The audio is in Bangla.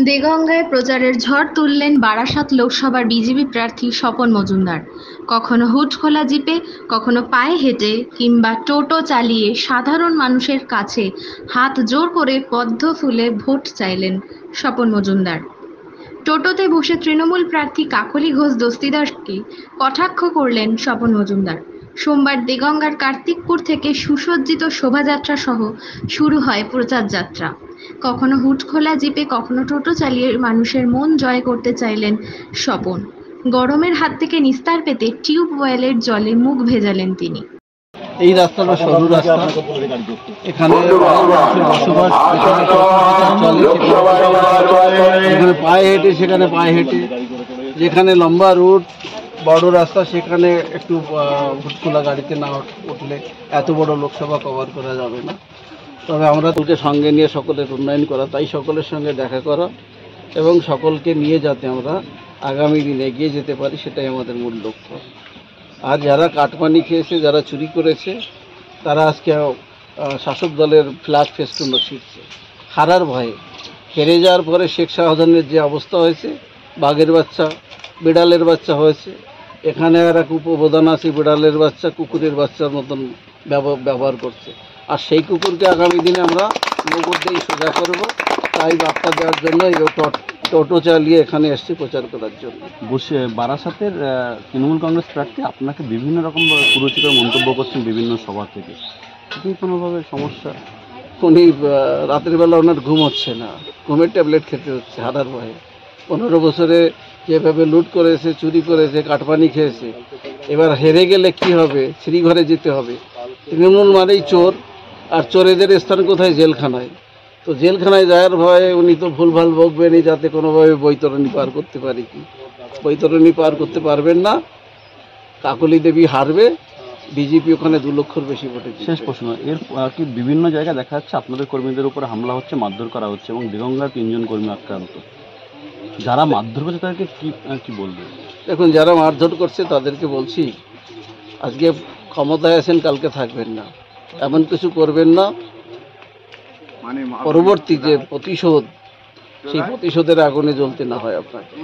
দেগঙ্গায় প্রচারের ঝড় তুললেন বারাসাত লোকসভার বিজেপি প্রার্থী স্বপন মজুমদার। কখনো হুডখোলা জিপে, কখনো পায়ে হেঁটে কিংবা টোটো চালিয়ে সাধারণ মানুষের কাছে হাত জোড় করে পদ্ম ফুলে ভোট চাইলেন স্বপন মজুমদার। টোটোতে বসে তৃণমূল প্রার্থী কাকলি ঘোষ দস্তিদারকে কটাক্ষ করলেন স্বপন মজুমদার। সোমবার দেগঙ্গার কার্তিকপুর থেকে সুসজ্জিত শোভাযাত্রা সহ শুরু হয় প্রচার যাত্রা। কখনো হুডখোলা জিপে, কখনো টোটো চালিয়ে মানুষের মন জয় করতে চাইলেন স্বপন। গরমের হাত থেকে নিস্তার পেতে টিউবওয়েলের জলে মুখ ভেজালেন তিনি। এই রাস্তাটা সরু রাস্তা, এখানে বসবাস, এখানে পায়ে হেঁটে, সেখানে পায়ে হেঁটে, যেখানে লম্বা রুট বড় রাস্তা সেখানে একটু হুটখোলা গাড়িতে না উঠলে এত বড় লোকসভা কভার করা যাবে না। তবে আমরা তোকে সঙ্গে নিয়ে সকলের উন্নয়ন করা, তাই সকলের সঙ্গে দেখা করা এবং সকলকে নিয়ে যাতে আমরা আগামী দিনে এগিয়ে যেতে পারি, সেটাই আমাদের মূল লক্ষ্য। আর যারা কাটমানি খেয়েছে, যারা চুরি করেছে, তারা আজকে শাসক দলের ফ্ল্যাগ ফেস্টুনও ছিটছে হারার ভয়ে। হেরে যাওয়ার পরে শেখ শাহজাহানের যে অবস্থা হয়েছে, বাঘের বাচ্চা বিড়ালের বাচ্চা হয়েছে, এখানে আর এক উপপ্রধান আছে, বিড়ালের বাচ্চা কুকুরের বাচ্চার মতন ব্যবহার করছে। আর সেই কুকুরকে আগামী দিনে আমরা নগদ দিয়ে সোজা করবো, তাই বার্তা দেওয়ার জন্য এই টোটো চালিয়ে এখানে এসছি প্রচার করার জন্য। বসে বারাসাতের তৃণমূল কংগ্রেস প্রার্থী আপনাকে বিভিন্ন রকম কুরুচিকর মন্তব্য করছেন বিভিন্ন সভা থেকে, কি কোনোভাবে সমস্যা? উনি রাতের বেলা ওনার ঘুম হচ্ছে না, ঘুমের ট্যাবলেট খেতে হচ্ছে হারার ভয়ে। 15 বছরে যেভাবে লুট করেছে, চুরি করেছে, কাটপানি খেয়েছে, এবার হেরে গেলে কি হবে? শ্রীঘরে যেতে হবে। তৃণমূল মানেই চোর, আর চোরেদের স্থান কোথায়? জেলখানায়। তো জেলখানায় যাওয়ার ভয়ে উনি তো ভুলভাল বকবেনই, যাতে কোনোভাবে বৈতরণী পার করতে পারি। কি বৈতরণী পার করতে পারবেন না, কাকলি দেবী হারবে, বিজেপি ওখানে 2 লক্ষর বেশি ভোটে। শেষ প্রশ্ন, এর কি বিভিন্ন জায়গায় দেখা যাচ্ছে আপনাদের কর্মীদের উপর হামলা হচ্ছে, মারধর করা হচ্ছে এবং দেগঙ্গার 3 জন কর্মী আক্রান্ত। যারা মারধর করছে তাদেরকে কি বলবেন? দেখুন, যারা মারধর করছে তাদেরকে বলছি, আজকে ক্ষমতায় আছেন, কালকে থাকবেন না, এমন কিছু করবেন না। পরবর্তী যে প্রতিশোধ, সেই প্রতিশোধের আগুনে জ্বলতে না হয় আপনাকে।